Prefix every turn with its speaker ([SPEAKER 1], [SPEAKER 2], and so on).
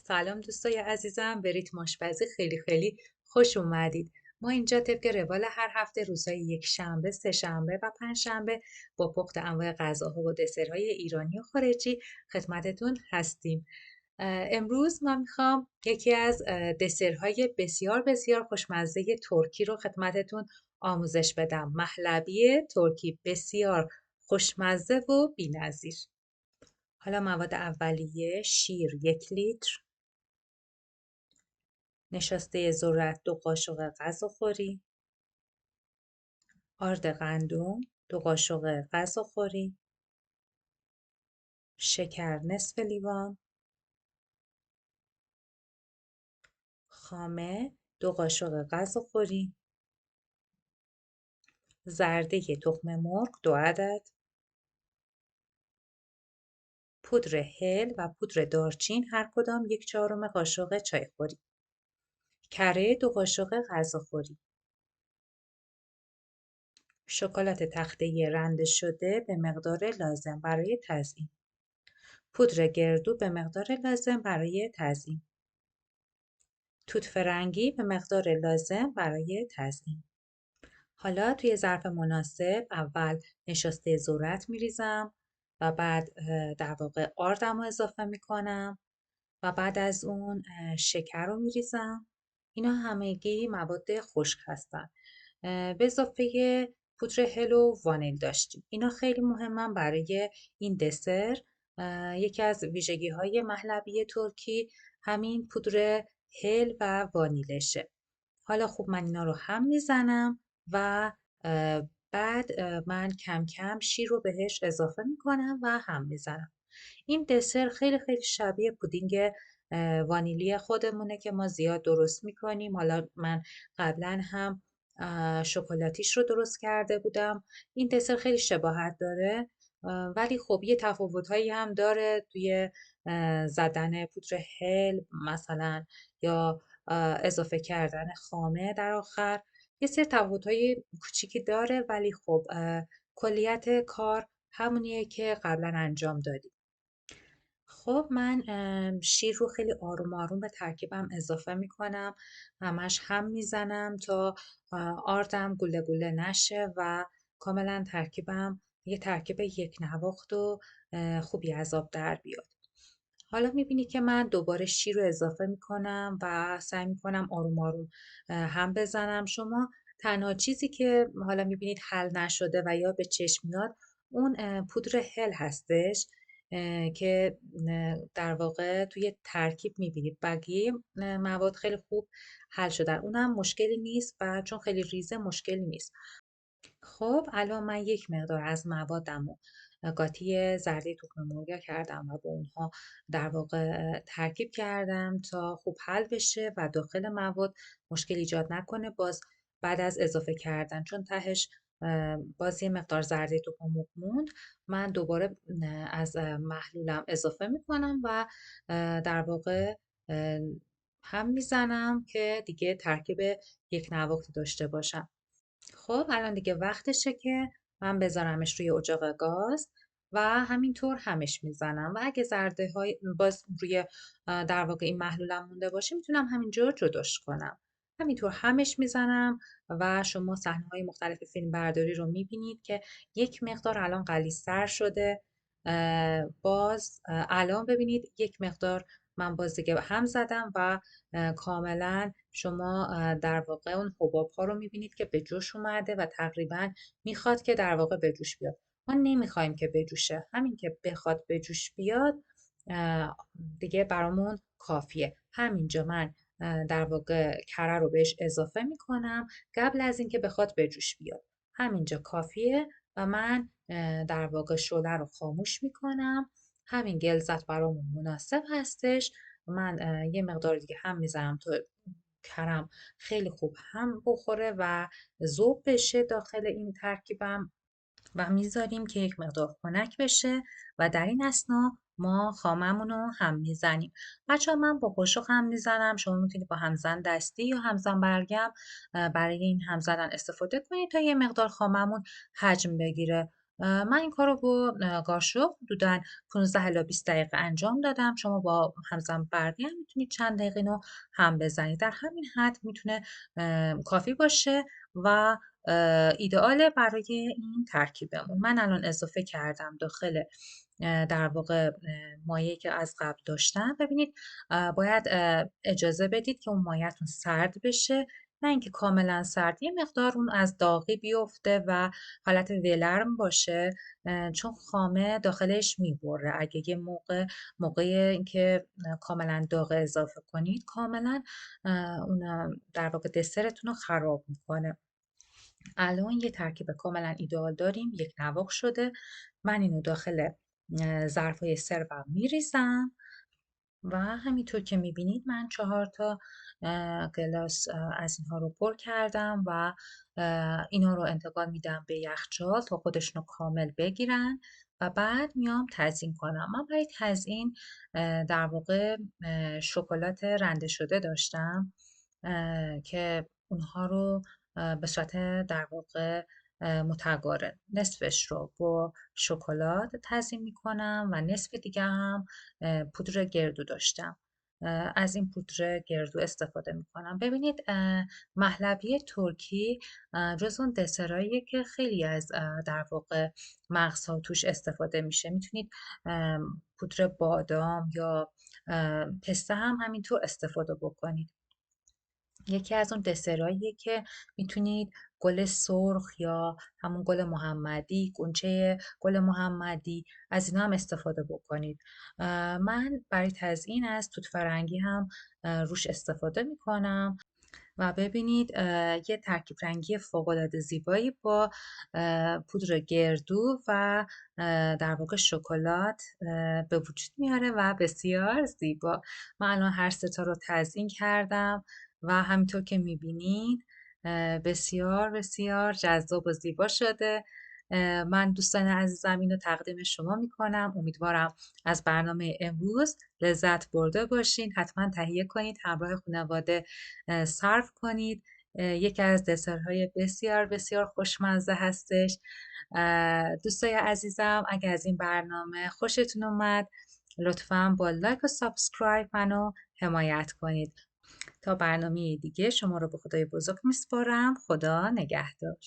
[SPEAKER 1] سلام دوستای عزیزم، به ریتم آشپزی خیلی خوش اومدید. ما اینجا طبق روال هر هفته روزهای یک شنبه، سه شنبه و پنج شنبه با پخت انواع غذاها و دسرهای ایرانی و خارجی خدمتتون هستیم. امروز من میخوام یکی از دسرهای بسیار خوشمزه ترکی رو خدمتتون آموزش بدم. مهلبی ترکی بسیار خوشمزه و بی‌نظیر. حالا مواد اولیه: شیر 1 لیتر، نشاسته ذرت 2 قاشق غذاخوری، آرد گندم 2 قاشق غذاخوری، شکر نصف لیوان، خامه 2 قاشق غذاخوری، زرده تخم مرغ 2 عدد، پودر هل و پودر دارچین هر کدام 1/4 قاشق چایخوری، کره 2 قاشق غذاخوری، شکلات تخته رنده شده به مقدار لازم برای تزیین، پودر گردو به مقدار لازم برای تزیین، توت فرنگی به مقدار لازم برای تزیین. حالا توی ظرف مناسب اول نشاسته ذرت میریزم و بعد در واقع آردم رو اضافه میکنم و بعد از اون شکر رو میریزم. اینا همگی مواد خشک هستن. به اضافه پودر هل و وانیل داشتیم. اینا خیلی مهمن برای این دسر. یکی از ویژگی های مهلبی ترکی همین پودر هل و وانیلشه. حالا خوب من اینا رو هم میزنم و بعد من کم کم شیر رو بهش اضافه میکنم و هم میزنم. این دسر خیلی شبیه پودینگ وانیلی خودمونه که ما زیاد درست میکنیم. حالا من قبلا هم شکلاتیش رو درست کرده بودم. این دسر خیلی شباهت داره، ولی خب یه تفاوت‌هایی هم داره توی زدن پودر هل مثلا یا اضافه کردن خامه در آخر. یه سری تفاوت‌های کوچیکی داره، ولی خب کلیت کار همونیه که قبلا انجام دادیم. خب من شیر رو خیلی آروم به ترکیبم اضافه میکنم، همش هم میزنم تا آردم گوله نشه و کاملا ترکیبم یه ترکیب یک نواخت و خوبی از آب در بیاد. حالا میبینی که من دوباره شیر رو اضافه میکنم و سعی میکنم آروم هم بزنم. شما تنها چیزی که حالا میبینید حل نشده و یا به چشم میاد اون پودر هل هستش که در واقع توی ترکیب میبینید بقیه مواد خیلی خوب حل شدن، اونم مشکلی نیست و چون خیلی ریزه مشکلی نیست. خب الان من یک مقدار از موادم رو قاطی زرده تخم مرغ کردم و با اونها در واقع ترکیب کردم تا خوب حل بشه و داخل مواد مشکل ایجاد نکنه. باز بعد از اضافه کردن چون تهش باز یه مقدار زرده تخم مرغ موند، من دوباره از محلولم اضافه میکنم و در واقع هم میزنم که دیگه ترکیب یک نواخت داشته باشم. خب الان دیگه وقتشه که من بذارمش روی اجاق گاز و همینطور همش میزنم و اگه زرده های باز روی در واقع این محلولم مونده باشه میتونم همینجور جداش کنم. همینطور همش میزنم و شما صحنه های مختلف فیلم برداری رو میبینید که یک مقدار الان غلیظ‌تر شده. باز الان ببینید یک مقدار من باز دیگه هم زدم و کاملا شما در واقع اون حباب ها رو میبینید که به جوش اومده و تقریبا میخواد که در واقع به جوش بیاد. ما نمیخوایم که بجوشه، همین که بخواد به جوش بیاد دیگه برامون کافیه. همینجا من در واقع کره رو بهش اضافه میکنم قبل از اینکه بخواد به جوش بیاد. همینجا کافیه و من در واقع شعله رو خاموش میکنم. همین گلزت برامون مناسب هستش. من یه مقدار دیگه هم میزنم تا کرم خیلی خوب هم بخوره و ذوب بشه داخل این ترکیبم و میذاریم که یک مقدار خنک بشه و در این اثنا ما خاممون رو هم میزنیم. بچه ها من با قاشق هم میزنم، شما میتونید با همزن دستی یا همزن برگم برای این هم زدن استفاده کنید تا یه مقدار خاممون حجم بگیره. من این کار رو با قاشق حدوداً 15 الی 20 دقیقه انجام دادم. شما با همزن برقی هم میتونید چند دقیقه اینو هم بزنید. در همین حد میتونه کافی باشه و ایدئاله برای این ترکیبمون. من الان اضافه کردم داخل در واقع مایعی که از قبل داشتم. ببینید باید اجازه بدید که اون مایعتون سرد بشه، نه اینکه کاملا سرد، یه مقدار اون از داغی بیفته و حالت ولرم باشه، چون خامه داخلش میبره. اگه یه موقع اینکه کاملا داغ اضافه کنید، کاملا اون در واقع دسرتون رو خراب میکنه. الان یه ترکیب کاملا ایدئال داریم، یک نواخت شده. من اینو داخل ظرفای سرو میریزم و همینطور که میبینید من 4 تا گلاس از اینها رو پر کردم و اینا رو انتقال میدم به یخچال تا خودشون رو کامل بگیرن و بعد میام تزیین کنم. من برای تزیین در واقع شکلات رنده شده داشتم که اونها رو به صورت در واقع متقارن نصفش رو با شکلات تزیین میکنم و نصف دیگه هم پودر گردو داشتم. از این پودر گردو استفاده میکنم. ببینید مهلبی ترکی جز اون دسراییه که خیلی از در واقع مغزها توش استفاده میشه. میتونید پودر بادام یا پسته هم همینطور استفاده بکنید. یکی از اون دسراییه که میتونید گل سرخ یا همون گل محمدی، گونچه گل محمدی، از اینا هم استفاده بکنید. من برای تزیین از توت فرنگی هم روش استفاده میکنم و ببینید یه ترکیب رنگی فوق‌العاده زیبایی با پودر گردو و در واقع شکلات به وجود میاره و بسیار زیبا. من الان هر سه تا رو تزیین کردم و همینطور که میبینید بسیار بسیار جذاب و زیبا شده. من دوستان عزیزم اینو تقدیم شما میکنم. امیدوارم از برنامه امروز لذت برده باشین. حتما تهیه کنید، همراه خانواده سرو کنید. یکی از دسرهای بسیار بسیار خوشمزه هستش. دوستای عزیزم اگر از این برنامه خوشتون اومد، لطفاً با لایک و سابسکرایب منو حمایت کنید. تا برنامه دیگه شما رو به خدای بزرگ میسپارم. خدا نگهدار.